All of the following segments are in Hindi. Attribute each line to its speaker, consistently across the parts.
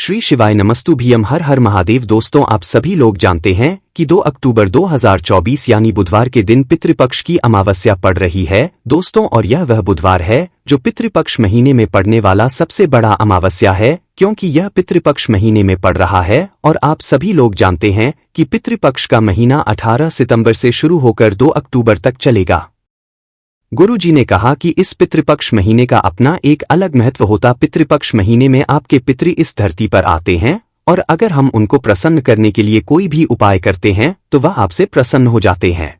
Speaker 1: श्री शिवाय नमस्तुभ्यम हर हर महादेव। दोस्तों, आप सभी लोग जानते हैं कि 2 अक्टूबर 2024 यानी बुधवार के दिन पितृपक्ष की अमावस्या पड़ रही है दोस्तों, और यह वह बुधवार है जो पितृपक्ष महीने में पड़ने वाला सबसे बड़ा अमावस्या है, क्योंकि यह पितृपक्ष महीने में पड़ रहा है। और आप सभी लोग जानते हैं कि पितृपक्ष का महीना 18 सितंबर से शुरू होकर 2 अक्टूबर तक चलेगा। गुरुजी ने कहा कि इस पितृपक्ष महीने का अपना एक अलग महत्व होता। पितृपक्ष महीने में आपके पितृ इस धरती पर आते हैं, और अगर हम उनको प्रसन्न करने के लिए कोई भी उपाय करते हैं तो वह आपसे प्रसन्न हो जाते हैं।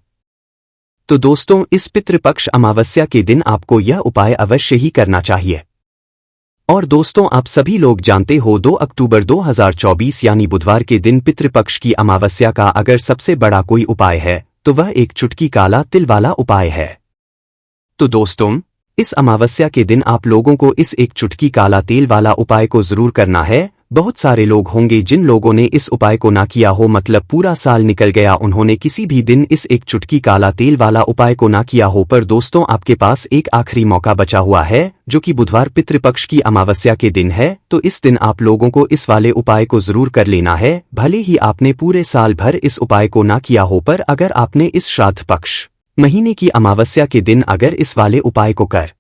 Speaker 1: तो दोस्तों, इस पितृपक्ष अमावस्या के दिन आपको यह उपाय अवश्य ही करना चाहिए। और दोस्तों, आप सभी लोग जानते हो 2 अक्टूबर 2024 यानी बुधवार के दिन पितृपक्ष की अमावस्या का अगर सबसे बड़ा कोई उपाय है तो वह एक चुटकी काला तिल वाला उपाय है। तो दोस्तों, इस अमावस्या के दिन आप लोगों को इस एक चुटकी काला तेल वाला उपाय को जरूर करना है। बहुत सारे लोग होंगे जिन लोगों ने इस उपाय को ना किया हो, मतलब पूरा साल निकल गया, उन्होंने किसी भी दिन इस एक चुटकी काला तेल वाला उपाय को ना किया हो। पर दोस्तों, आपके पास एक आखिरी मौका बचा हुआ है, जो कि बुधवार पितृपक्ष की अमावस्या के दिन है। तो इस दिन आप लोगों को इस वाले उपाय को जरूर कर लेना है। भले ही आपने पूरे साल भर इस उपाय को ना किया हो, पर अगर आपने इस श्राद्ध पक्ष महीने की अमावस्या के दिन अगर इस वाले उपाय को कर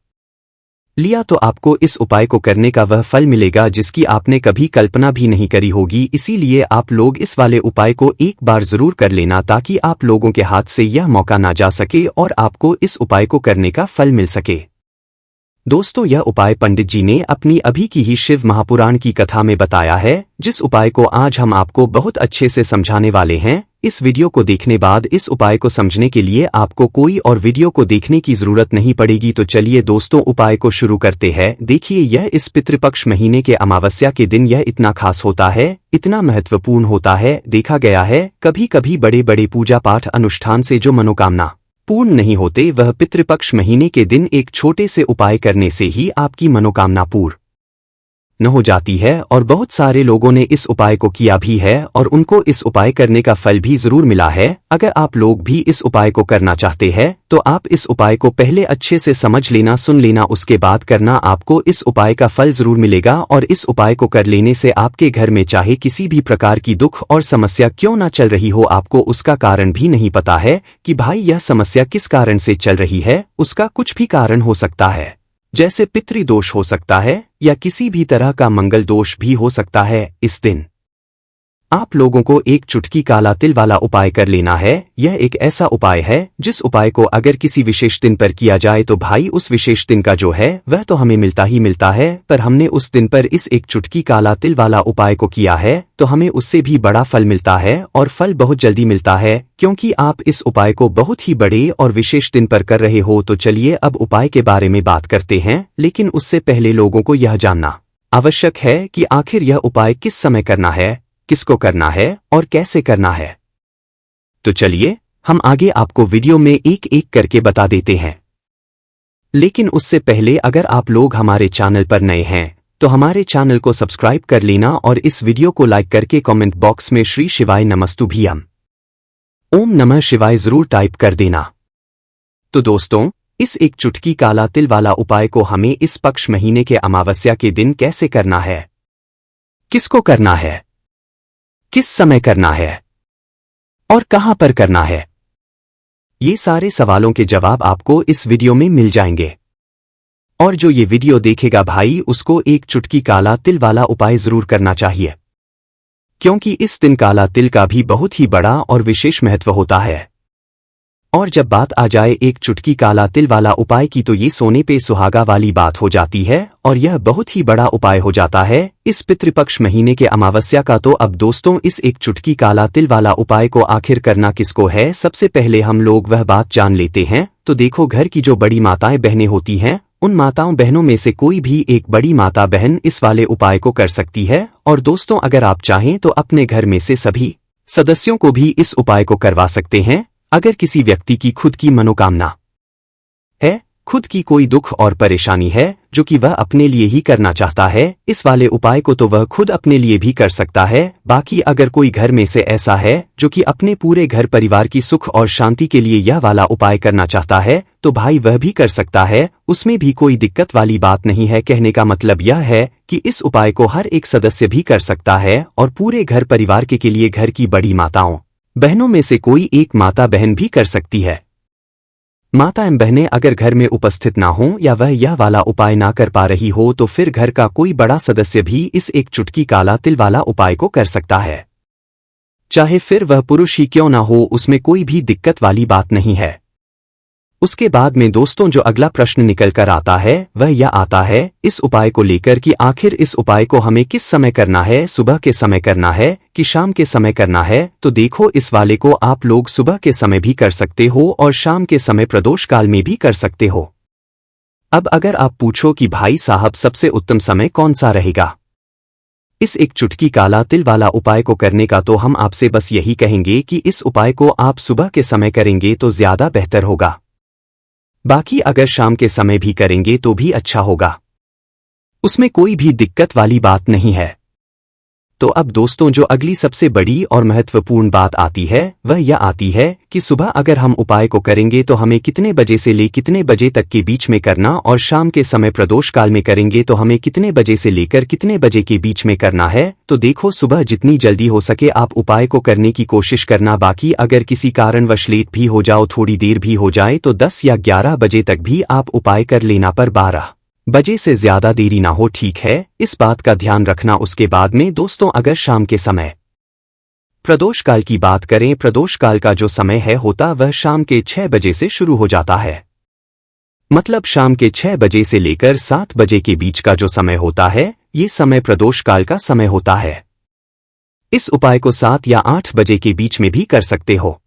Speaker 1: लिया तो आपको इस उपाय को करने का वह फल मिलेगा जिसकी आपने कभी कल्पना भी नहीं करी होगी। इसीलिए आप लोग इस वाले उपाय को एक बार जरूर कर लेना, ताकि आप लोगों के हाथ से यह मौका ना जा सके और आपको इस उपाय को करने का फल मिल सके। दोस्तों, यह उपाय पंडित जी ने अपनी अभी की ही शिव महापुराण की कथा में बताया है, जिस उपाय को आज हम आपको बहुत अच्छे से समझाने वाले हैं। इस वीडियो को देखने बाद इस उपाय को समझने के लिए आपको कोई और वीडियो को देखने की जरूरत नहीं पड़ेगी। तो चलिए दोस्तों, उपाय को शुरू करते हैं। देखिए, यह इस पितृपक्ष महीने के अमावस्या के दिन यह इतना खास होता है, इतना महत्वपूर्ण होता है। देखा गया है कभी कभी बड़े बड़े पूजा पाठ अनुष्ठान से जो मनोकामना पूर्ण नहीं होते, वह पितृपक्ष महीने के दिन एक छोटे से उपाय करने से ही आपकी मनोकामना पूर्ण न हो जाती है। और बहुत सारे लोगों ने इस उपाय को किया भी है और उनको इस उपाय करने का फल भी जरूर मिला है। अगर आप लोग भी इस उपाय को करना चाहते हैं तो आप इस उपाय को पहले अच्छे से समझ लेना, सुन लेना, उसके बाद करना। आपको इस उपाय का फल जरूर मिलेगा। और इस उपाय को कर लेने से आपके घर में चाहे किसी भी प्रकार की दुख और समस्या क्यों ना चल रही हो, आपको उसका कारण भी नहीं पता है कि भाई यह समस्या किस कारण से चल रही है। उसका कुछ भी कारण हो सकता है, जैसे पितृदोष हो सकता है या किसी भी तरह का मंगल दोष भी हो सकता है। इस दिन आप लोगों को एक चुटकी काला तिल वाला उपाय कर लेना है। यह एक ऐसा उपाय है जिस उपाय को अगर किसी विशेष दिन पर किया जाए तो भाई उस विशेष दिन का जो है वह तो हमें मिलता ही मिलता है, पर हमने उस दिन पर इस एक चुटकी काला तिल वाला उपाय को किया है तो हमें उससे भी बड़ा फल मिलता है, और फल बहुत जल्दी मिलता है, क्योंकि आप इस उपाय को बहुत ही बड़े और विशेष दिन पर कर रहे हो। तो चलिए अब उपाय के बारे में बात करते हैं, लेकिन उससे पहले लोगों को यह जानना आवश्यक है कि आखिर यह उपाय किस समय करना है, किसको करना है और कैसे करना है। तो चलिए हम आगे आपको वीडियो में एक एक करके बता देते हैं। लेकिन उससे पहले अगर आप लोग हमारे चैनल पर नए हैं तो हमारे चैनल को सब्सक्राइब कर लेना और इस वीडियो को लाइक करके कमेंट बॉक्स में श्री शिवाय नमस्तुभ्यम ओम नमः शिवाय जरूर टाइप कर देना। तो दोस्तों, इस एक चुटकी काला तिल वाला उपाय को हमें इस पक्ष महीने के अमावस्या के दिन कैसे करना है, किसको करना है, किस समय करना है और कहां पर करना है, ये सारे सवालों के जवाब आपको इस वीडियो में मिल जाएंगे। और जो ये वीडियो देखेगा भाई, उसको एक चुटकी काला तिल वाला उपाय जरूर करना चाहिए, क्योंकि इस दिन काला तिल का भी बहुत ही बड़ा और विशेष महत्व होता है। और जब बात आ जाए एक चुटकी काला तिल वाला उपाय की, तो ये सोने पे सुहागा वाली बात हो जाती है, और यह बहुत ही बड़ा उपाय हो जाता है इस पितृपक्ष महीने के अमावस्या का। तो अब दोस्तों, इस एक चुटकी काला तिल वाला उपाय को आखिर करना किसको है, सबसे पहले हम लोग वह बात जान लेते हैं। तो देखो, घर की जो बड़ी माताएं बहनें होती हैं, उन माताओं बहनों में से कोई भी एक बड़ी माता बहन इस वाले उपाय को कर सकती है। और दोस्तों, अगर आप चाहें तो अपने घर में से सभी सदस्यों को भी इस उपाय को करवा सकते हैं। अगर किसी व्यक्ति की खुद की मनोकामना है, खुद की कोई दुख और परेशानी है जो कि वह अपने लिए ही करना चाहता है, इस वाले उपाय को तो वह खुद अपने लिए भी कर सकता है। बाकी अगर कोई घर में से ऐसा है जो कि अपने पूरे घर परिवार की सुख और शांति के लिए यह वाला उपाय करना चाहता है तो भाई वह भी कर सकता है, उसमें भी कोई दिक्कत वाली बात नहीं है। कहने का मतलब यह है कि इस उपाय को हर एक सदस्य भी कर सकता है और पूरे घर परिवार के लिए घर की बड़ी माताओं बहनों में से कोई एक माता बहन भी कर सकती है। माता एवं बहनें अगर घर में उपस्थित ना हो या वह यह वाला उपाय ना कर पा रही हो तो फिर घर का कोई बड़ा सदस्य भी इस एक चुटकी काला तिल वाला उपाय को कर सकता है, चाहे फिर वह पुरुष ही क्यों ना हो, उसमें कोई भी दिक्कत वाली बात नहीं है। उसके बाद में दोस्तों जो अगला प्रश्न निकल कर आता है वह यह आता है इस उपाय को लेकर कि आखिर इस उपाय को हमें किस समय करना है, सुबह के समय करना है कि शाम के समय करना है। तो देखो, इस वाले को आप लोग सुबह के समय भी कर सकते हो और शाम के समय प्रदोष काल में भी कर सकते हो। अब अगर आप पूछो कि भाई साहब सबसे उत्तम समय कौन सा रहेगा इस एक चुटकी काला तिल वाला उपाय को करने का, तो हम आपसे बस यही कहेंगे कि इस उपाय को आप सुबह के समय करेंगे तो ज्यादा बेहतर होगा। बाकी अगर शाम के समय भी करेंगे तो भी अच्छा होगा, उसमें कोई भी दिक्कत वाली बात नहीं है। तो अब दोस्तों जो अगली सबसे बड़ी और महत्वपूर्ण बात आती है वह यह आती है कि सुबह अगर हम उपाय को करेंगे तो हमें कितने बजे से ले कितने बजे तक के बीच में करना, और शाम के समय प्रदोष काल में करेंगे तो हमें कितने बजे से लेकर कितने बजे के बीच में करना है। तो देखो, सुबह जितनी जल्दी हो सके आप उपाय को करने की कोशिश करना। बाकी अगर किसी कारणवश लेट भी हो जाओ, थोड़ी देर भी हो जाए तो 10 या 11 बजे तक भी आप उपाय कर लेना, पर 12 बजे से ज्यादा देरी ना हो, ठीक है, इस बात का ध्यान रखना। उसके बाद में दोस्तों अगर शाम के समय प्रदोष काल की बात करें, प्रदोष काल का जो समय है होता वह शाम के 6 बजे से शुरू हो जाता है। मतलब शाम के 6 बजे से लेकर 7 बजे के बीच का जो समय होता है ये समय प्रदोष काल का समय होता है। इस उपाय को 7 या 8 बजे के बीच में भी कर सकते हो।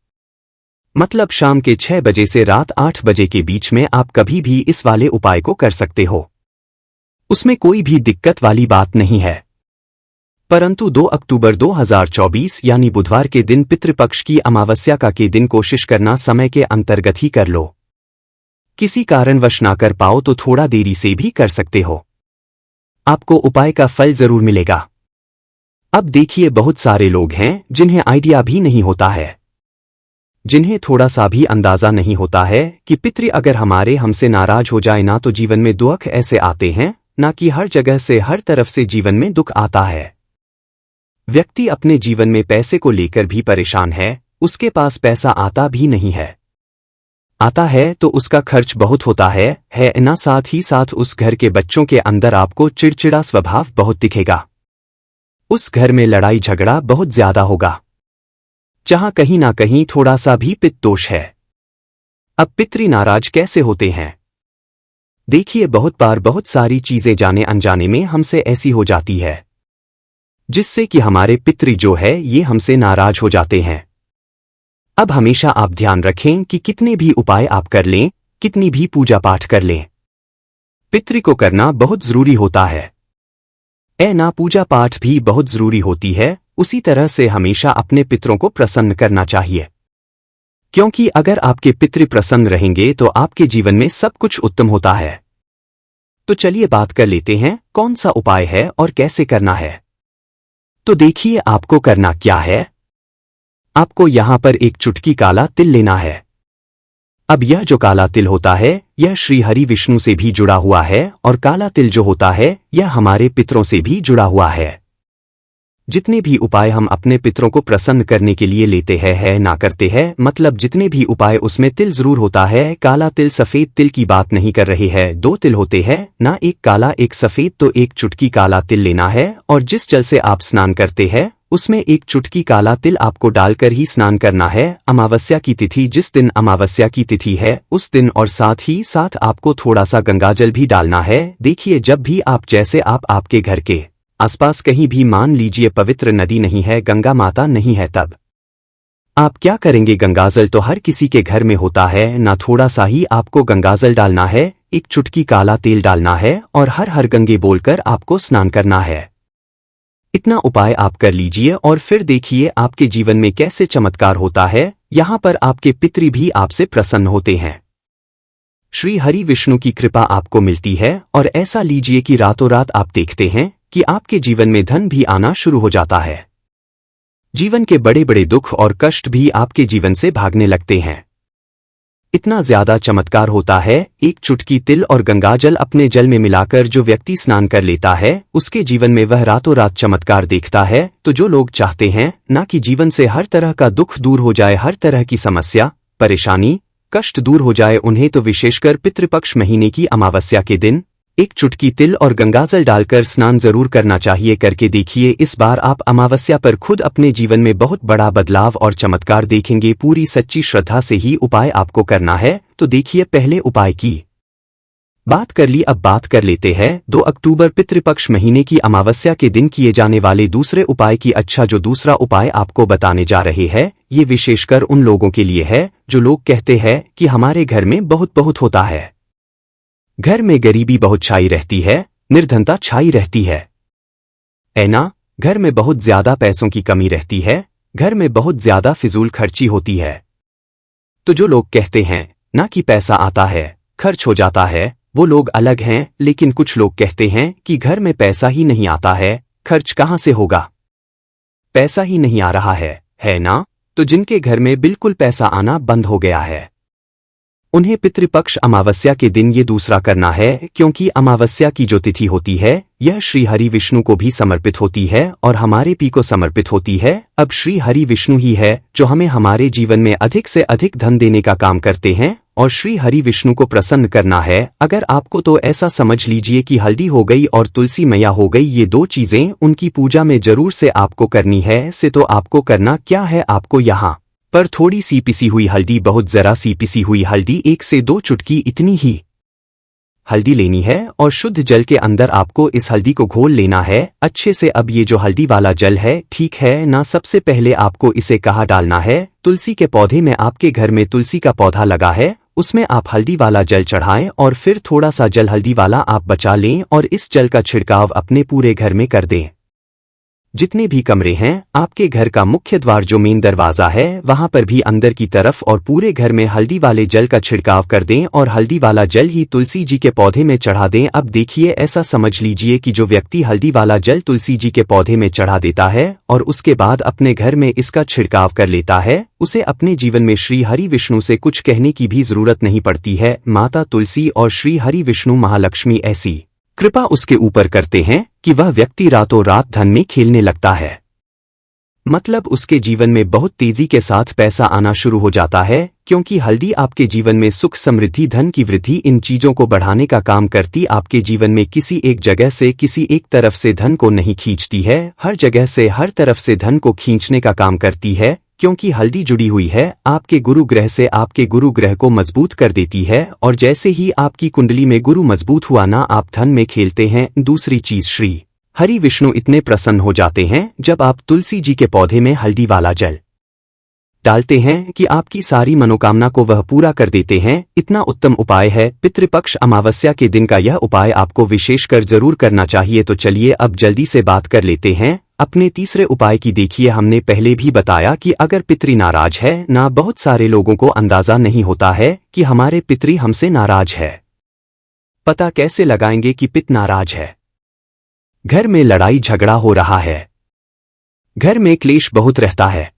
Speaker 1: मतलब शाम के 6 बजे से रात 8 बजे के बीच में आप कभी भी इस वाले उपाय को कर सकते हो, उसमें कोई भी दिक्कत वाली बात नहीं है। परंतु 2 अक्टूबर 2024 यानी बुधवार के दिन पितृपक्ष की अमावस्या का के दिन कोशिश करना समय के अंतर्गत ही कर लो। किसी कारणवश ना कर पाओ तो थोड़ा देरी से भी कर सकते हो, आपको उपाय का फल जरूर मिलेगा। अब देखिए, बहुत सारे लोग हैं जिन्हें आइडिया भी नहीं होता है, जिन्हें थोड़ा सा भी अंदाजा नहीं होता है कि पितृ अगर हमारे हमसे नाराज हो जाए ना तो जीवन में दुख ऐसे आते हैं, ना कि हर जगह से हर तरफ से जीवन में दुख आता है। व्यक्ति अपने जीवन में पैसे को लेकर भी परेशान है, उसके पास पैसा आता भी नहीं है, आता है तो उसका खर्च बहुत होता है ना, साथ ही साथ उस घर के बच्चों के अंदर आपको चिड़चिड़ा स्वभाव बहुत दिखेगा, उस घर में लड़ाई झगड़ा बहुत ज्यादा होगा, जहां कहीं ना कहीं थोड़ा सा भी पित्त दोष है। अब पितृ नाराज कैसे होते हैं? देखिए, बहुत बार बहुत सारी चीजें जाने अनजाने में हमसे ऐसी हो जाती है जिससे कि हमारे पितृ जो है ये हमसे नाराज हो जाते हैं। अब हमेशा आप ध्यान रखें कि कितने भी उपाय आप कर लें, कितनी भी पूजा पाठ कर लें, पितृ को करना बहुत जरूरी होता है। ना पूजा पाठ भी बहुत जरूरी होती है, उसी तरह से हमेशा अपने पितरों को प्रसन्न करना चाहिए, क्योंकि अगर आपके पितृ प्रसन्न रहेंगे तो आपके जीवन में सब कुछ उत्तम होता है। तो चलिए बात कर लेते हैं कौन सा उपाय है और कैसे करना है। तो देखिए, आपको करना क्या है, आपको यहां पर एक चुटकी काला तिल लेना है। अब यह जो काला तिल होता है यह श्री हरि विष्णु से भी जुड़ा हुआ है, और काला तिल जो होता है यह हमारे पितरों से भी जुड़ा हुआ है। जितने भी उपाय हम अपने पितरों को प्रसन्न करने के लिए लेते हैं ना करते हैं, मतलब जितने भी उपाय उसमें तिल जरूर होता है। काला तिल सफेद तिल की बात नहीं कर रहे हैं, 2 तिल होते हैं ना, एक काला एक सफेद। तो एक चुटकी काला तिल लेना है और जिस जल से आप स्नान करते हैं उसमें एक चुटकी काला तिल आपको डालकर ही स्नान करना है। अमावस्या की तिथि, जिस दिन अमावस्या की तिथि है उस दिन, और साथ ही साथ आपको थोड़ा सा गंगाजल भी डालना है। देखिए, जब भी आप जैसे आप आपके घर के आसपास कहीं भी मान लीजिए पवित्र नदी नहीं है, गंगा माता नहीं है, तब आप क्या करेंगे, गंगाजल तो हर किसी के घर में होता है ना, थोड़ा सा ही आपको गंगाजल डालना है, एक चुटकी काला तेल डालना है और हर हर गंगे बोलकर आपको स्नान करना है। इतना उपाय आप कर लीजिए और फिर देखिए आपके जीवन में कैसे चमत्कार होता है। यहाँ पर आपके पितृ भी आपसे प्रसन्न होते हैं। श्री हरि विष्णु की कृपा आपको मिलती है और ऐसा लीजिए कि रातों रात आप देखते हैं कि आपके जीवन में धन भी आना शुरू हो जाता है। जीवन के बड़े बड़े दुख और कष्ट भी आपके जीवन से भागने लगते हैं। इतना ज्यादा चमत्कार होता है, एक चुटकी तिल और गंगाजल अपने जल में मिलाकर जो व्यक्ति स्नान कर लेता है उसके जीवन में वह रातों रात चमत्कार देखता है। तो जो लोग चाहते हैं ना कि जीवन से हर तरह का दुख दूर हो जाए, हर तरह की समस्या परेशानी कष्ट दूर हो जाए, उन्हें तो विशेषकर पितृपक्ष महीने की अमावस्या के दिन एक चुटकी तिल और गंगाजल डालकर स्नान जरूर करना चाहिए। करके देखिए, इस बार आप अमावस्या पर खुद अपने जीवन में बहुत बड़ा बदलाव और चमत्कार देखेंगे। पूरी सच्ची श्रद्धा से ही उपाय आपको करना है। तो देखिए, पहले उपाय की बात कर ली, अब बात कर लेते हैं 2 अक्टूबर पितृपक्ष महीने की अमावस्या के दिन किए जाने वाले दूसरे उपाय की। अच्छा, जो दूसरा उपाय आपको बताने जा रहे हैं ये विशेषकर उन लोगों के लिए है जो लोग कहते हैं कि हमारे घर में बहुत बहुत होता है, घर में गरीबी बहुत छाई रहती है, निर्धनता छाई रहती है, ऐना घर में बहुत ज्यादा पैसों की कमी रहती है, घर में बहुत ज्यादा फिजूल खर्ची होती है। तो जो लोग कहते हैं ना कि पैसा आता है खर्च हो जाता है, वो लोग अलग हैं। लेकिन कुछ लोग कहते हैं कि घर में पैसा ही नहीं आता है, खर्च कहां से होगा, पैसा ही नहीं आ रहा है ना। तो जिनके घर में बिल्कुल पैसा आना बंद हो गया है उन्हें पितृपक्ष अमावस्या के दिन ये दूसरा करना है, क्योंकि अमावस्या की जो तिथि होती है यह श्री हरि विष्णु को भी समर्पित होती है और हमारे पी को समर्पित होती है। अब श्री हरि विष्णु ही है जो हमें हमारे जीवन में अधिक से अधिक धन देने का काम करते हैं और श्री हरि विष्णु को प्रसन्न करना है। अगर आपको तो ऐसा समझ लीजिए कि हल्दी हो गई और तुलसी मैया हो गई, ये 2 चीजें उनकी पूजा में जरूर से आपको करनी है। से तो आपको करना क्या है, आपको यहाँ पर थोड़ी सी पिसी हुई हल्दी, बहुत जरा सी पिसी हुई हल्दी, 1 से 2 चुटकी इतनी ही हल्दी लेनी है और शुद्ध जल के अंदर आपको इस हल्दी को घोल लेना है अच्छे से। अब ये जो हल्दी वाला जल है, ठीक है ना, सबसे पहले आपको इसे कहाँ डालना है, तुलसी के पौधे में। आपके घर में तुलसी का पौधा लगा है, उसमें आप हल्दी वाला जल चढ़ाएं और फिर थोड़ा सा जल हल्दी वाला आप बचा लें और इस जल का छिड़काव अपने पूरे घर में कर दें। जितने भी कमरे हैं आपके घर का मुख्य द्वार जो मेन दरवाजा है वहां पर भी अंदर की तरफ और पूरे घर में हल्दी वाले जल का छिड़काव कर दें और हल्दी वाला जल ही तुलसी जी के पौधे में चढ़ा दें। अब देखिए, ऐसा समझ लीजिए कि जो व्यक्ति हल्दी वाला जल तुलसी जी के पौधे में चढ़ा देता है और उसके बाद अपने घर में इसका छिड़काव कर लेता है, उसे अपने जीवन में श्री हरि विष्णु से कुछ कहने की भी जरूरत नहीं पड़ती है। माता तुलसी और श्री हरि विष्णु महालक्ष्मी ऐसी कृपा उसके ऊपर करते हैं कि वह व्यक्ति रातों रात धन में खेलने लगता है। मतलब उसके जीवन में बहुत तेजी के साथ पैसा आना शुरू हो जाता है, क्योंकि हल्दी आपके जीवन में सुख समृद्धि धन की वृद्धि इन चीजों को बढ़ाने का काम करती। आपके जीवन में किसी एक जगह से किसी एक तरफ से धन को नहीं खींचती है, हर जगह से हर तरफ से धन को खींचने का काम करती है, क्योंकि हल्दी जुड़ी हुई है आपके गुरु ग्रह से। आपके गुरु ग्रह को मजबूत कर देती है और जैसे ही आपकी कुंडली में गुरु मजबूत हुआ ना, आप धन में खेलते हैं। दूसरी चीज, श्री हरि विष्णु इतने प्रसन्न हो जाते हैं जब आप तुलसी जी के पौधे में हल्दी वाला जल डालते हैं कि आपकी सारी मनोकामना को वह पूरा कर देते हैं। इतना उत्तम उपाय है। पितृपक्ष अमावस्या के दिन का यह उपाय आपको विशेषकर जरूर करना चाहिए। तो चलिए अब जल्दी से बात कर लेते हैं अपने तीसरे उपाय की। देखिए, हमने पहले भी बताया कि अगर पितृ नाराज है ना, बहुत सारे लोगों को अंदाजा नहीं होता है कि हमारे पितृ हमसे नाराज है। पता कैसे लगाएंगे कि पिता नाराज है? घर में लड़ाई झगड़ा हो रहा है, घर में क्लेश बहुत रहता है,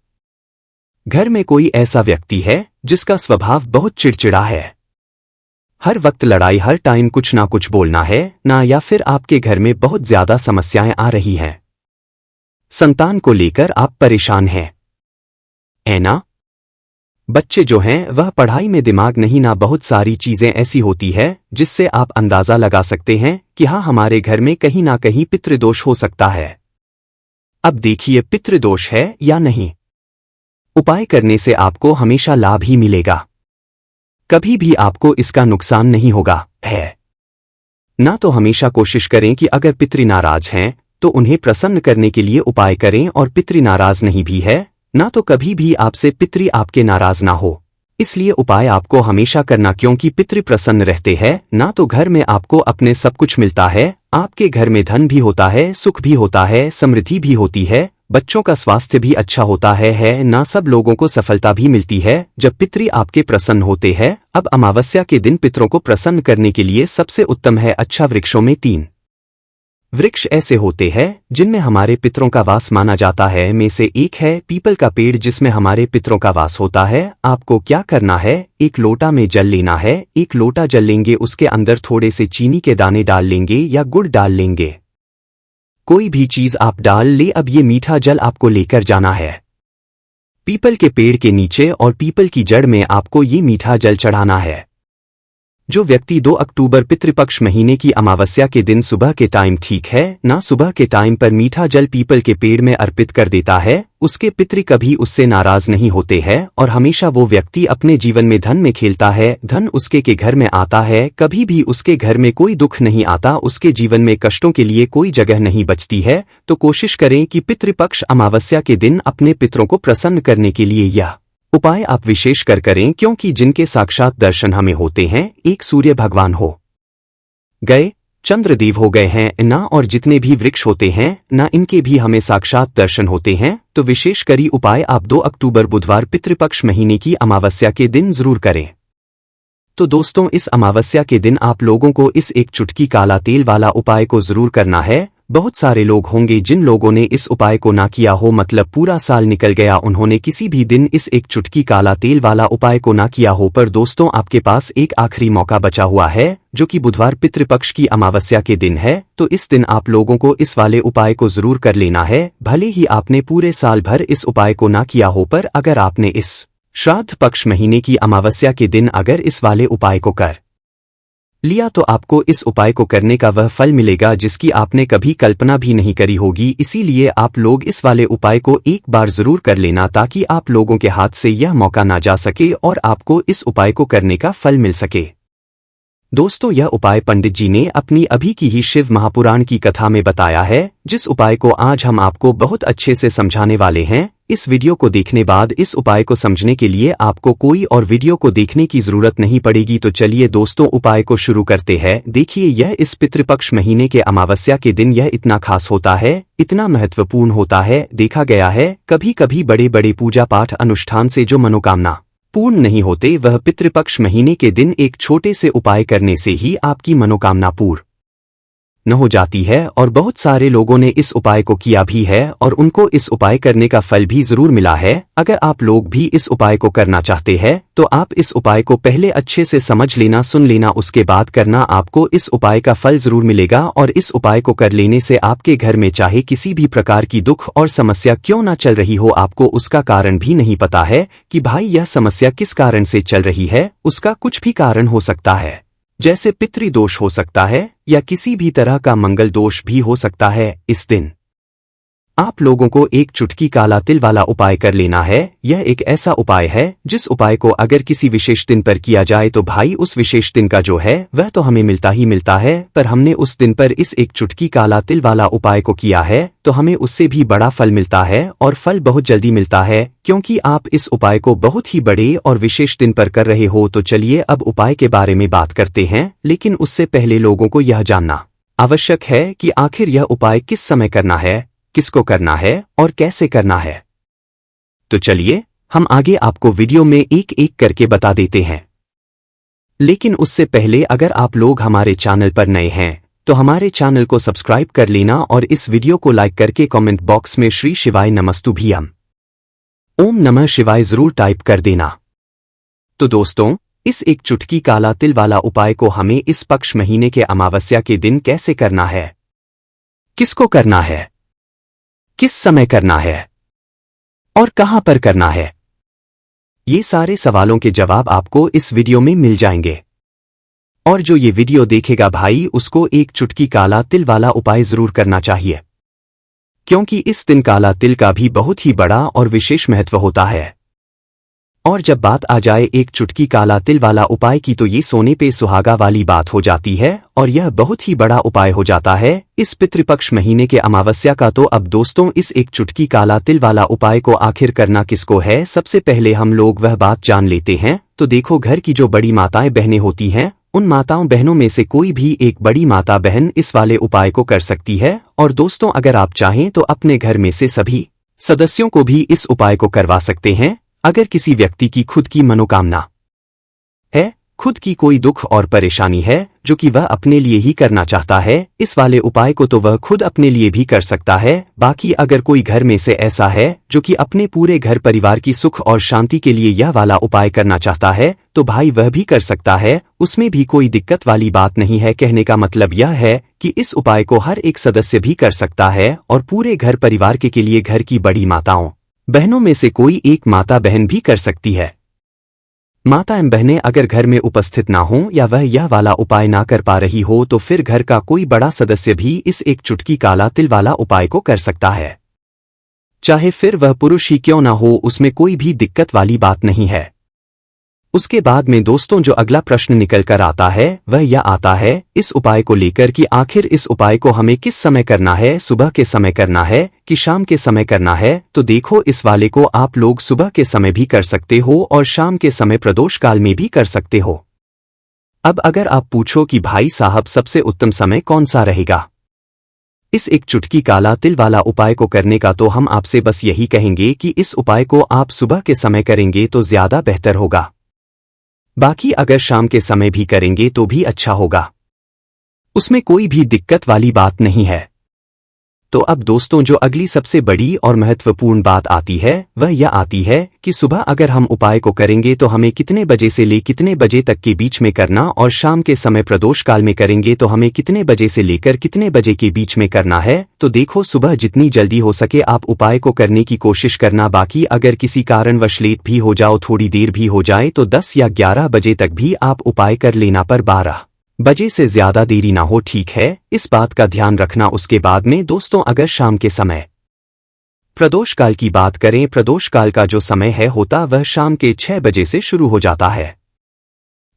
Speaker 1: घर में कोई ऐसा व्यक्ति है जिसका स्वभाव बहुत चिड़चिड़ा है, हर वक्त लड़ाई, हर टाइम कुछ ना कुछ बोलना है ना, या फिर आपके घर में बहुत ज्यादा समस्याएं आ रही हैं, संतान को लेकर आप परेशान हैं, ऐना बच्चे जो हैं वह पढ़ाई में दिमाग नहीं ना, बहुत सारी चीजें ऐसी होती है जिससे आप अंदाजा लगा सकते हैं कि हाँ, हमारे घर में कहीं ना कहीं पितृदोष हो सकता है। अब देखिए, पितृदोष है या नहीं, उपाय करने से आपको हमेशा लाभ ही मिलेगा, कभी भी आपको इसका नुकसान नहीं होगा है ना। तो हमेशा कोशिश करें कि अगर पितृ नाराज हैं तो उन्हें प्रसन्न करने के लिए उपाय करें, और पितृ नाराज नहीं भी है ना तो कभी भी आपसे पितृ आपके नाराज ना हो। इसलिए उपाय आपको हमेशा करना, क्योंकि पितृ प्रसन्न रहते हैं ना तो घर में आपको अपने सब कुछ मिलता है। आपके घर में धन भी होता है, सुख भी होता है, समृद्धि भी होती है, बच्चों का स्वास्थ्य भी अच्छा होता है ना सब लोगों को सफलता भी मिलती है जब पितृ आपके प्रसन्न होते हैं। अब अमावस्या के दिन पितरों को प्रसन्न करने के लिए सबसे उत्तम है अच्छा वृक्षों में 3 वृक्ष ऐसे होते हैं जिनमें हमारे पितरों का वास माना जाता है। में से एक है पीपल का पेड़ जिसमें हमारे पितरों का वास होता है। आपको क्या करना है, एक लोटा में जल लेना है। एक लोटा जल लेंगे, उसके अंदर थोड़े से चीनी के दाने डाल लेंगे या गुड़ डाल लेंगे, कोई भी चीज आप डाल ले। अब ये मीठा जल आपको लेकर जाना है पीपल के पेड़ के नीचे और पीपल की जड़ में आपको ये मीठा जल चढ़ाना है। जो व्यक्ति 2 अक्टूबर पितृपक्ष महीने की अमावस्या के दिन सुबह के टाइम, ठीक है ना, सुबह के टाइम पर मीठा जल पीपल के पेड़ में अर्पित कर देता है, उसके पितृ कभी उससे नाराज नहीं होते हैं और हमेशा वो व्यक्ति अपने जीवन में धन में खेलता है। धन उसके के घर में आता है, कभी भी उसके घर में कोई दुख नहीं आता, उसके जीवन में कष्टों के लिए कोई जगह नहीं बचती है। तो कोशिश करें कि पितृपक्ष अमावस्या के दिन अपने पितरों को प्रसन्न करने के लिए यह उपाय आप विशेष कर करें, क्योंकि जिनके साक्षात दर्शन हमें होते हैं, एक सूर्य भगवान हो गए, चंद्रदेव हो गए हैं ना, और जितने भी वृक्ष होते हैं ना, इनके भी हमें साक्षात दर्शन होते हैं। तो विशेष करी उपाय आप 2 अक्टूबर बुधवार पितृपक्ष महीने की अमावस्या के दिन जरूर करें। तो दोस्तों, इस अमावस्या के दिन आप लोगों को इस एक चुटकी काला तेल वाला उपाय को जरूर करना है। बहुत सारे लोग होंगे जिन लोगों ने इस उपाय को ना किया हो, मतलब पूरा साल निकल गया, उन्होंने किसी भी दिन इस एक चुटकी काला तेल वाला उपाय को ना किया हो। पर दोस्तों, आपके पास एक आखिरी मौका बचा हुआ है जो कि बुधवार पितृपक्ष की अमावस्या के दिन है। तो इस दिन आप लोगों को इस वाले उपाय को जरूर कर लेना है। भले ही आपने पूरे साल भर इस उपाय को ना किया हो, पर अगर आपने इस श्राद्ध पक्ष महीने की अमावस्या के दिन अगर इस वाले उपाय को कर लिया तो आपको इस उपाय को करने का वह फल मिलेगा जिसकी आपने कभी कल्पना भी नहीं करी होगी। इसीलिए आप लोग इस वाले उपाय को एक बार जरूर कर लेना, ताकि आप लोगों के हाथ से यह मौका ना जा सके और आपको इस उपाय को करने का फल मिल सके। दोस्तों, यह उपाय पंडित जी ने अपनी अभी की ही शिव महापुराण की कथा में बताया है, जिस उपाय को आज हम आपको बहुत अच्छे से समझाने वाले हैं। इस वीडियो को देखने बाद इस उपाय को समझने के लिए आपको कोई और वीडियो को देखने की जरूरत नहीं पड़ेगी। तो चलिए दोस्तों, उपाय को शुरू करते हैं। देखिए, यह इस पितृपक्ष महीने के अमावस्या के दिन यह इतना खास होता है, इतना महत्वपूर्ण होता है। देखा गया है कभी कभी बड़े बड़े पूजा पाठ अनुष्ठान से जो मनोकामना पूर्ण नहीं होते, वह पितृपक्ष महीने के दिन एक छोटे से उपाय करने से ही आपकी मनोकामना पूर्ण न हो जाती है। और बहुत सारे लोगों ने इस उपाय को किया भी है और उनको इस उपाय करने का फल भी जरूर मिला है। अगर आप लोग भी इस उपाय को करना चाहते हैं तो आप इस उपाय को पहले अच्छे से समझ लेना, सुन लेना, उसके बाद करना। आपको इस उपाय का फल जरूर मिलेगा और इस उपाय को कर लेने से आपके घर में चाहे किसी भी प्रकार की दुख और समस्या क्यों ना चल रही हो, आपको उसका कारण भी नहीं पता है कि भाई यह समस्या किस कारण से चल रही है। उसका कुछ भी कारण हो सकता है, जैसे पितृदोष हो सकता है या किसी भी तरह का मंगल दोष भी हो सकता है। इस दिन आप लोगों को एक चुटकी काला तिल वाला उपाय कर लेना है। यह एक ऐसा उपाय है जिस उपाय को अगर किसी विशेष दिन पर किया जाए तो भाई उस विशेष दिन का जो है वह तो हमें मिलता ही मिलता है, पर हमने उस दिन पर इस एक चुटकी काला तिल वाला उपाय को किया है तो हमें उससे भी बड़ा फल मिलता है और फल बहुत जल्दी मिलता है, क्योंकि आप इस उपाय को बहुत ही बड़े और विशेष दिन पर कर रहे हो। तो चलिए अब उपाय के बारे में बात करते हैं, लेकिन उससे पहले लोगों को यह जानना आवश्यक है कि आखिर यह उपाय किस समय करना है, किसको करना है और कैसे करना है। तो चलिए हम आगे आपको वीडियो में एक एक करके बता देते हैं। लेकिन उससे पहले अगर आप लोग हमारे चैनल पर नए हैं तो हमारे चैनल को सब्सक्राइब कर लेना और इस वीडियो को लाइक करके कमेंट बॉक्स में श्री शिवाय नमस्तुभ्यम ओम नमः शिवाय जरूर टाइप कर देना। तो दोस्तों, इस एक चुटकी काला तिल वाला उपाय को हमें इस पक्ष महीने के अमावस्या के दिन कैसे करना है, किसको करना है, किस समय करना है और कहां पर करना है, ये सारे सवालों के जवाब आपको इस वीडियो में मिल जाएंगे। और जो ये वीडियो देखेगा भाई, उसको एक चुटकी काला तिल वाला उपाय जरूर करना चाहिए, क्योंकि इस दिन काला तिल का भी बहुत ही बड़ा और विशेष महत्व होता है। और जब बात आ जाए एक चुटकी काला तिल वाला उपाय की, तो ये सोने पे सुहागा वाली बात हो जाती है और यह बहुत ही बड़ा उपाय हो जाता है इस पितृपक्ष महीने के अमावस्या का। तो अब दोस्तों, इस एक चुटकी काला तिल वाला उपाय को आखिर करना किसको है, सबसे पहले हम लोग वह बात जान लेते हैं। तो देखो, घर की जो बड़ी माताएं बहनें होती हैं, उन माताओं बहनों में से कोई भी एक बड़ी माता बहन इस वाले उपाय को कर सकती है। और दोस्तों, अगर आप चाहें तो अपने घर में से सभी सदस्यों को भी इस उपाय को करवा सकते हैं। अगर किसी व्यक्ति की खुद की मनोकामना है, खुद की कोई दुख और परेशानी है जो कि वह अपने लिए ही करना चाहता है, इस वाले उपाय को तो वह खुद अपने लिए भी कर सकता है। बाकी अगर कोई घर में से ऐसा है जो कि अपने पूरे घर परिवार की सुख और शांति के लिए यह वाला उपाय करना चाहता है, तो भाई वह भी कर सकता है, उसमें भी कोई दिक्कत वाली बात नहीं है। कहने का मतलब यह है कि इस उपाय को हर एक सदस्य भी कर सकता है और पूरे घर परिवार के लिए घर की बड़ी माताओं बहनों में से कोई एक माता बहन भी कर सकती है। माता एवं बहनें अगर घर में उपस्थित ना हो या वह यह वाला उपाय ना कर पा रही हो तो फिर घर का कोई बड़ा सदस्य भी इस एक चुटकी काला तिल वाला उपाय को कर सकता है। चाहे फिर वह पुरुष ही क्यों ना हो, उसमें कोई भी दिक्कत वाली बात नहीं है। उसके बाद में दोस्तों जो अगला प्रश्न निकल कर आता है वह यह आता है इस उपाय को लेकर कि आखिर इस उपाय को हमें किस समय करना है, सुबह के समय करना है कि शाम के समय करना है। तो देखो, इस वाले को आप लोग सुबह के समय भी कर सकते हो और शाम के समय प्रदोष काल में भी कर सकते हो। अब अगर आप पूछो कि भाई साहब सबसे उत्तम समय कौन सा रहेगा इस एक चुटकी काला तिल वाला उपाय को करने का, तो हम आपसे बस यही कहेंगे कि इस उपाय को आप सुबह के समय करेंगे तो ज्यादा बेहतर होगा। बाकी अगर शाम के समय भी करेंगे तो भी अच्छा होगा, उसमें कोई भी दिक्कत वाली बात नहीं है। तो अब दोस्तों जो अगली सबसे बड़ी और महत्वपूर्ण बात आती है वह यह आती है कि सुबह अगर हम उपाय को करेंगे तो हमें कितने बजे से ले कितने बजे तक के बीच में करना, और शाम के समय प्रदोष काल में करेंगे तो हमें कितने बजे से लेकर कितने बजे के बीच में करना है। तो देखो, सुबह जितनी जल्दी हो सके आप उपाय को करने की कोशिश करना। बाकी अगर किसी कारणवश लेट भी हो जाओ, थोड़ी देर भी हो जाए, तो 10 या 11 बजे तक भी आप उपाय कर लेना, पर 12 बजे से ज्यादा देरी ना हो, ठीक है, इस बात का ध्यान रखना। उसके बाद में दोस्तों अगर शाम के समय प्रदोष काल की बात करें, प्रदोष काल का जो समय है होता वह शाम के 6 बजे से शुरू हो जाता है।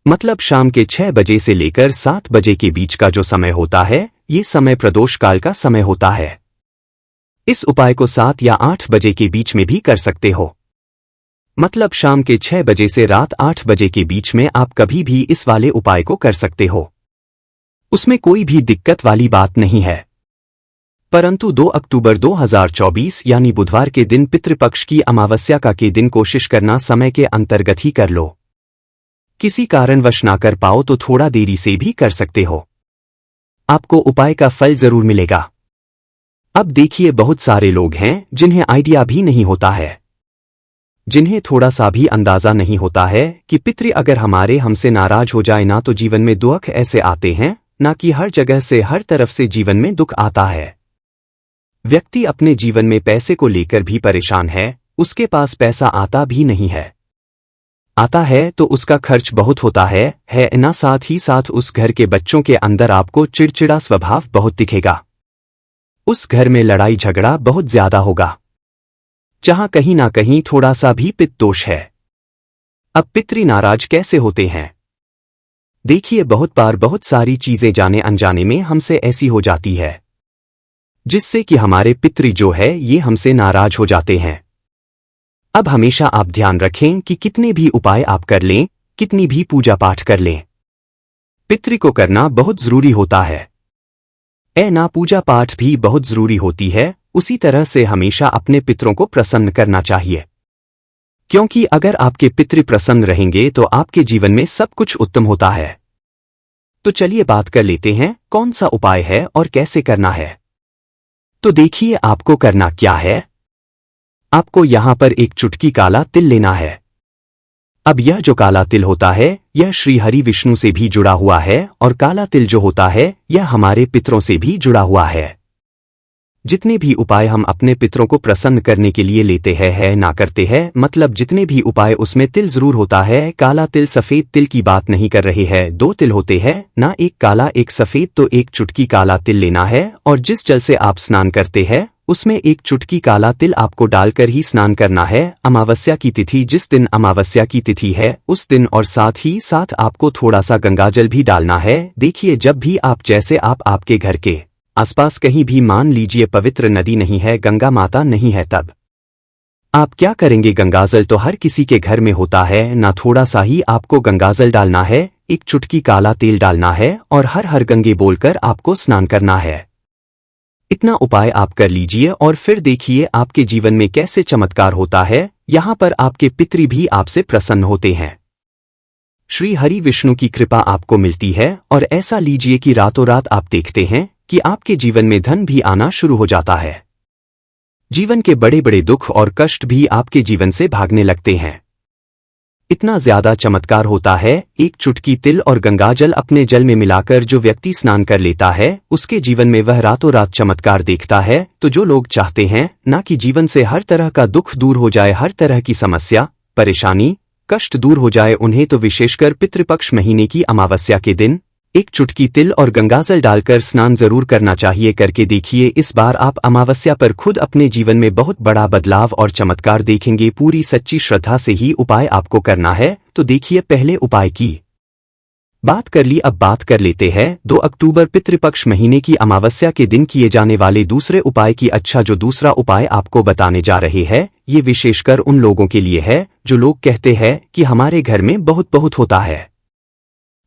Speaker 1: मतलब शाम के 6 बजे से लेकर 7 बजे के बीच का जो समय होता है ये समय प्रदोष काल का समय होता है। इस उपाय को 7 या 8 बजे के बीच में भी कर सकते हो। मतलब शाम के 6 बजे से रात 8 बजे के बीच में आप कभी भी इस वाले उपाय को कर सकते हो, उसमें कोई भी दिक्कत वाली बात नहीं है। परंतु 2 अक्टूबर 2024 यानी बुधवार के दिन पितृपक्ष की अमावस्या का के दिन कोशिश करना समय के अंतर्गत ही कर लो। किसी कारणवश ना कर पाओ तो थोड़ा देरी से भी कर सकते हो, आपको उपाय का फल जरूर मिलेगा। अब देखिए, बहुत सारे लोग हैं जिन्हें आइडिया भी नहीं होता है, जिन्हें थोड़ा सा भी अंदाजा नहीं होता है कि पितृ अगर हमारे हमसे नाराज हो जाए ना तो जीवन में दुख ऐसे आते हैं ना कि हर जगह से हर तरफ से जीवन में दुख आता है। व्यक्ति अपने जीवन में पैसे को लेकर भी परेशान है, उसके पास पैसा आता भी नहीं है, आता है तो उसका खर्च बहुत होता है ना। साथ ही साथ उस घर के बच्चों के अंदर आपको चिड़चिड़ा स्वभाव बहुत दिखेगा, उस घर में लड़ाई झगड़ा बहुत ज्यादा होगा, जहां कहीं ना कहीं थोड़ा सा भी पित्त दोष है। अब पितृ नाराज कैसे होते हैं? देखिए, बहुत बार बहुत सारी चीजें जाने अनजाने में हमसे ऐसी हो जाती है जिससे कि हमारे पितृ जो है ये हमसे नाराज हो जाते हैं। अब हमेशा आप ध्यान रखें कि कितने भी उपाय आप कर लें, कितनी भी पूजा पाठ कर लें, पितृ को करना बहुत जरूरी होता है। ना पूजा पाठ भी बहुत जरूरी होती है, उसी तरह से हमेशा अपने पितरों को प्रसन्न करना चाहिए, क्योंकि अगर आपके पितृ प्रसन्न रहेंगे तो आपके जीवन में सब कुछ उत्तम होता है। तो चलिए बात कर लेते हैं कौन सा उपाय है और कैसे करना है। तो देखिए, आपको करना क्या है, आपको यहां पर एक चुटकी काला तिल लेना है। अब यह जो काला तिल होता है यह श्री हरि विष्णु से भी जुड़ा हुआ है, और काला तिल जो होता है यह हमारे पितरों से भी जुड़ा हुआ है। जितने भी उपाय हम अपने पितरों को प्रसन्न करने के लिए लेते हैं ना करते हैं, मतलब जितने भी उपाय उसमें तिल जरूर होता है। काला तिल सफेद तिल की बात नहीं कर रहे हैं, 2 तिल होते हैं ना, एक काला एक सफेद। तो एक चुटकी काला तिल लेना है और जिस जल से आप स्नान करते हैं उसमें एक चुटकी काला तिल आपको डालकर ही स्नान करना है। अमावस्या की तिथि, जिस दिन अमावस्या की तिथि है उस दिन, और साथ ही साथ आपको थोड़ा सा गंगाजल भी डालना है। देखिए, जब भी आप जैसे आप आपके घर के आसपास कहीं भी मान लीजिए पवित्र नदी नहीं है, गंगा माता नहीं है, तब आप क्या करेंगे, गंगाजल तो हर किसी के घर में होता है ना, थोड़ा सा ही आपको गंगाजल डालना है, एक चुटकी काला तेल डालना है और हर हर गंगे बोलकर आपको स्नान करना है। इतना उपाय आप कर लीजिए और फिर देखिए आपके जीवन में कैसे चमत्कार होता है। यहाँ पर आपके पितृ भी आपसे प्रसन्न होते हैं। श्री हरि विष्णु की कृपा आपको मिलती है और ऐसा लीजिए कि रातों रात आप देखते हैं कि आपके जीवन में धन भी आना शुरू हो जाता है। जीवन के बड़े बड़े दुख और कष्ट भी आपके जीवन से भागने लगते हैं। इतना ज्यादा चमत्कार होता है, एक चुटकी तिल और गंगाजल अपने जल में मिलाकर जो व्यक्ति स्नान कर लेता है उसके जीवन में वह रातों रात चमत्कार देखता है। तो जो लोग चाहते हैं ना कि जीवन से हर तरह का दुख दूर हो जाए, हर तरह की समस्या परेशानी कष्ट दूर हो जाए, उन्हें तो विशेषकर पितृपक्ष महीने की अमावस्या के दिन एक चुटकी तिल और गंगाजल डालकर स्नान जरूर करना चाहिए। करके देखिए, इस बार आप अमावस्या पर खुद अपने जीवन में बहुत बड़ा बदलाव और चमत्कार देखेंगे। पूरी सच्ची श्रद्धा से ही उपाय आपको करना है। तो देखिए, पहले उपाय की बात कर ली, अब बात कर लेते हैं 2 अक्टूबर पितृपक्ष महीने की अमावस्या के दिन किए जाने वाले दूसरे उपाय की। अच्छा, जो दूसरा उपाय आपको बताने जा रहे हैं ये विशेषकर उन लोगों के लिए है जो लोग कहते हैं कि हमारे घर में बहुत बहुत होता है,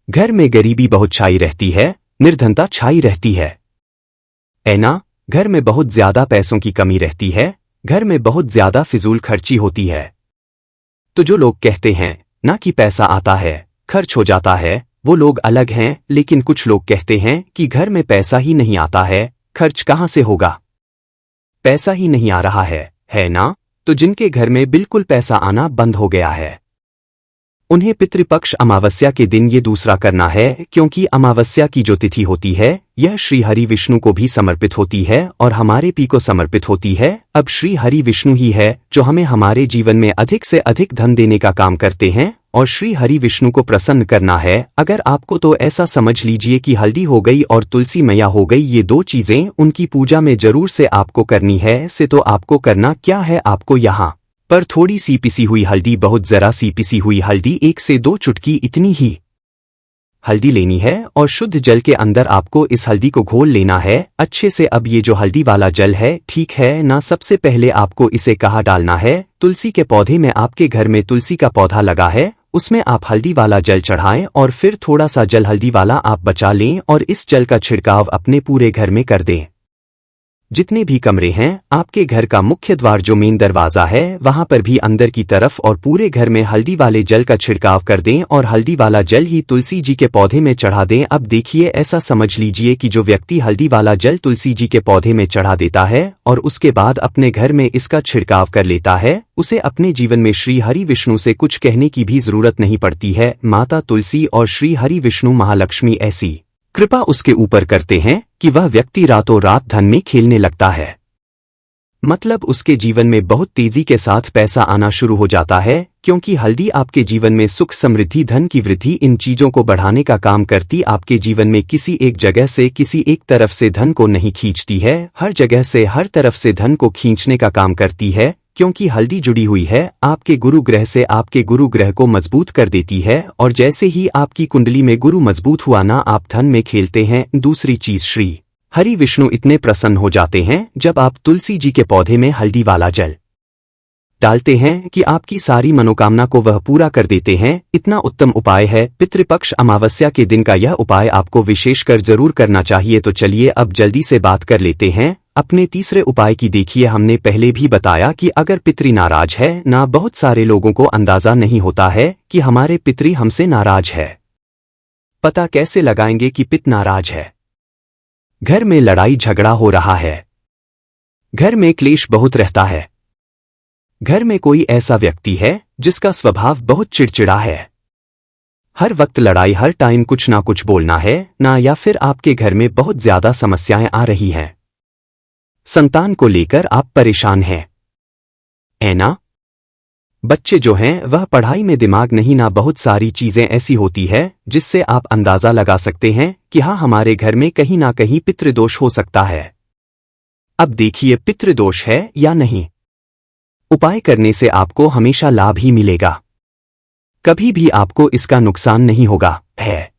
Speaker 1: घर में गरीबी बहुत छाई रहती है, निर्धनता छाई रहती है, ऐना घर में बहुत ज्यादा पैसों की कमी रहती है, घर में बहुत ज्यादा फिजूल खर्ची होती है। तो जो लोग कहते हैं ना कि पैसा आता है खर्च हो जाता है, वो लोग अलग हैं। लेकिन कुछ लोग कहते हैं कि घर में पैसा ही नहीं आता है, खर्च कहाँ से होगा, पैसा ही नहीं आ रहा है ना। तो जिनके घर में बिल्कुल पैसा आना बंद हो गया है उन्हें पितृपक्ष अमावस्या के दिन ये दूसरा करना है, क्योंकि अमावस्या की जो तिथि होती है यह श्री हरि विष्णु को भी समर्पित होती है और हमारे पी को समर्पित होती है। अब श्री हरि विष्णु ही है जो हमें हमारे जीवन में अधिक से अधिक धन देने का काम करते हैं और श्री हरि विष्णु को प्रसन्न करना है। अगर आपको तो ऐसा समझ लीजिए कि हल्दी हो गई और तुलसी मैया हो गई, ये 2 चीजें उनकी पूजा में जरूर से आपको करनी है। से तो आपको करना क्या है, आपको यहाँ पर थोड़ी सी पिसी हुई हल्दी, बहुत जरा सी पिसी हुई हल्दी, 1 से 2 चुटकी इतनी ही हल्दी लेनी है और शुद्ध जल के अंदर आपको इस हल्दी को घोल लेना है अच्छे से। अब ये जो हल्दी वाला जल है, ठीक है ना, सबसे पहले आपको इसे कहाँ डालना है, तुलसी के पौधे में। आपके घर में तुलसी का पौधा लगा है, उसमें आप हल्दी वाला जल चढ़ाएं और फिर थोड़ा सा जल हल्दी वाला आप बचा लें और इस जल का छिड़काव अपने पूरे घर में कर दें। जितने भी कमरे हैं आपके घर का मुख्य द्वार जो मेन दरवाजा है वहां पर भी अंदर की तरफ और पूरे घर में हल्दी वाले जल का छिड़काव कर दें और हल्दी वाला जल ही तुलसी जी के पौधे में चढ़ा दें। अब देखिए, ऐसा समझ लीजिए कि जो व्यक्ति हल्दी वाला जल तुलसी जी के पौधे में चढ़ा देता है और उसके बाद अपने घर में इसका छिड़काव कर लेता है, उसे अपने जीवन में श्री हरि विष्णु से कुछ कहने की भी जरूरत नहीं पड़ती है। माता तुलसी और श्री हरि विष्णु महालक्ष्मी ऐसी कृपा उसके ऊपर करते हैं कि वह व्यक्ति रातों रात धन में खेलने लगता है। मतलब उसके जीवन में बहुत तेजी के साथ पैसा आना शुरू हो जाता है, क्योंकि हल्दी आपके जीवन में सुख समृद्धि धन की वृद्धि इन चीजों को बढ़ाने का काम करती। आपके जीवन में किसी एक जगह से किसी एक तरफ से धन को नहीं खींचती है, हर जगह से हर तरफ से धन को खींचने का काम करती है, क्योंकि हल्दी जुड़ी हुई है आपके गुरु ग्रह से। आपके गुरु ग्रह को मजबूत कर देती है और जैसे ही आपकी कुंडली में गुरु मजबूत हुआ ना, आप धन में खेलते हैं। दूसरी चीज, श्री हरि विष्णु इतने प्रसन्न हो जाते हैं जब आप तुलसी जी के पौधे में हल्दी वाला जल डालते हैं कि आपकी सारी मनोकामना को वह पूरा कर देते हैं। इतना उत्तम उपाय है। पितृपक्ष अमावस्या के दिन का यह उपाय आपको विशेषकर जरूर करना चाहिए। तो चलिए अब जल्दी से बात कर लेते हैं अपने तीसरे उपाय की। देखिए, हमने पहले भी बताया कि अगर पितृ नाराज है ना, बहुत सारे लोगों को अंदाजा नहीं होता है कि हमारे पितृ हमसे नाराज है। पता कैसे लगाएंगे कि पिता नाराज है? घर में लड़ाई झगड़ा हो रहा है, घर में क्लेश बहुत रहता है, घर में कोई ऐसा व्यक्ति है जिसका स्वभाव बहुत चिड़चिड़ा है, हर वक्त लड़ाई, हर टाइम कुछ ना कुछ बोलना है ना, या फिर आपके घर में बहुत ज्यादा समस्याएं आ रही हैं, संतान को लेकर आप परेशान हैं, ऐना बच्चे जो हैं वह पढ़ाई में दिमाग नहीं ना, बहुत सारी चीजें ऐसी होती है जिससे आप अंदाजा लगा सकते हैं कि हाँ, हमारे घर में कहीं ना कहीं पितृदोष हो सकता है। अब देखिए, पितृदोष है या नहीं, उपाय करने से आपको हमेशा लाभ ही मिलेगा, कभी भी आपको इसका नुकसान नहीं होगा है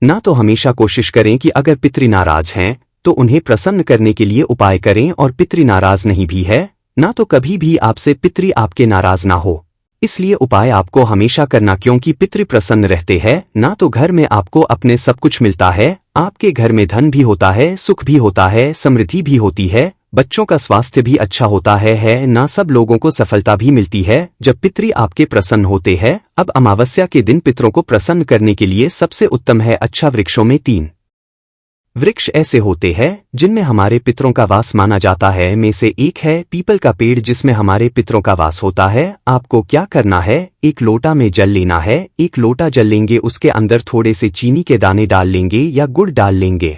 Speaker 1: ना। तो हमेशा कोशिश करें कि अगर पितृ नाराज हैं तो उन्हें प्रसन्न करने के लिए उपाय करें, और पितृ नाराज नहीं भी है ना तो कभी भी आपसे पितृ आपके नाराज ना हो। इसलिए उपाय आपको हमेशा करना, क्योंकि पितृ प्रसन्न रहते हैं ना तो घर में आपको अपने सब कुछ मिलता है, आपके घर में धन भी होता है, सुख भी होता है, समृद्धि भी होती है, बच्चों का स्वास्थ्य भी अच्छा होता है ना सब लोगों को सफलता भी मिलती है जब पितृ आपके प्रसन्न होते हैं। अब अमावस्या के दिन पितरों को प्रसन्न करने के लिए सबसे उत्तम है अच्छा वृक्षों में 3 वृक्ष ऐसे होते हैं जिनमें हमारे पितरों का वास माना जाता है, में से एक है पीपल का पेड़ जिसमें हमारे पितरों का वास होता है। आपको क्या करना है, एक लोटा में जल लेना है, 1 लोटा जल लेंगे, उसके अंदर थोड़े से चीनी के दाने डाल लेंगे या गुड़ डाल लेंगे,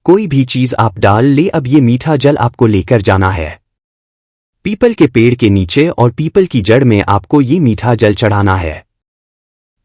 Speaker 1: कोई भी चीज आप डाल ले। अब ये मीठा जल आपको लेकर जाना है पीपल के पेड़ के नीचे और पीपल की जड़ में आपको ये मीठा जल चढ़ाना है।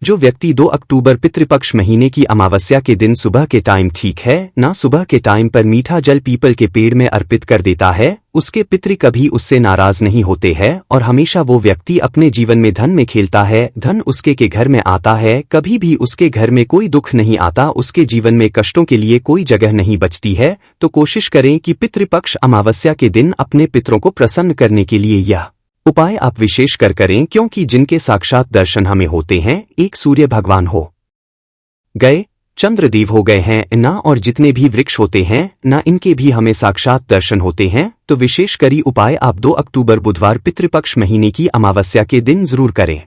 Speaker 1: जो व्यक्ति 2 अक्टूबर पितृपक्ष महीने की अमावस्या के दिन सुबह के टाइम, ठीक है ना, सुबह के टाइम पर मीठा जल पीपल के पेड़ में अर्पित कर देता है, उसके पितृ कभी उससे नाराज नहीं होते हैं और हमेशा वो व्यक्ति अपने जीवन में धन में खेलता है, धन उसके के घर में आता है, कभी भी उसके घर में कोई दुख नहीं आता, उसके जीवन में कष्टों के लिए कोई जगह नहीं बचती है। तो कोशिश करें कि पितृपक्ष अमावस्या के दिन अपने पितरों को प्रसन्न करने के लिए यह उपाय आप विशेष कर करें, क्योंकि जिनके साक्षात दर्शन हमें होते हैं, एक सूर्य भगवान हो गए, चंद्रदेव हो गए हैं ना, और जितने भी वृक्ष होते हैं ना, इनके भी हमें साक्षात दर्शन होते हैं। तो विशेष करी उपाय आप 2 अक्टूबर बुधवार पितृपक्ष महीने की अमावस्या के दिन जरूर करें।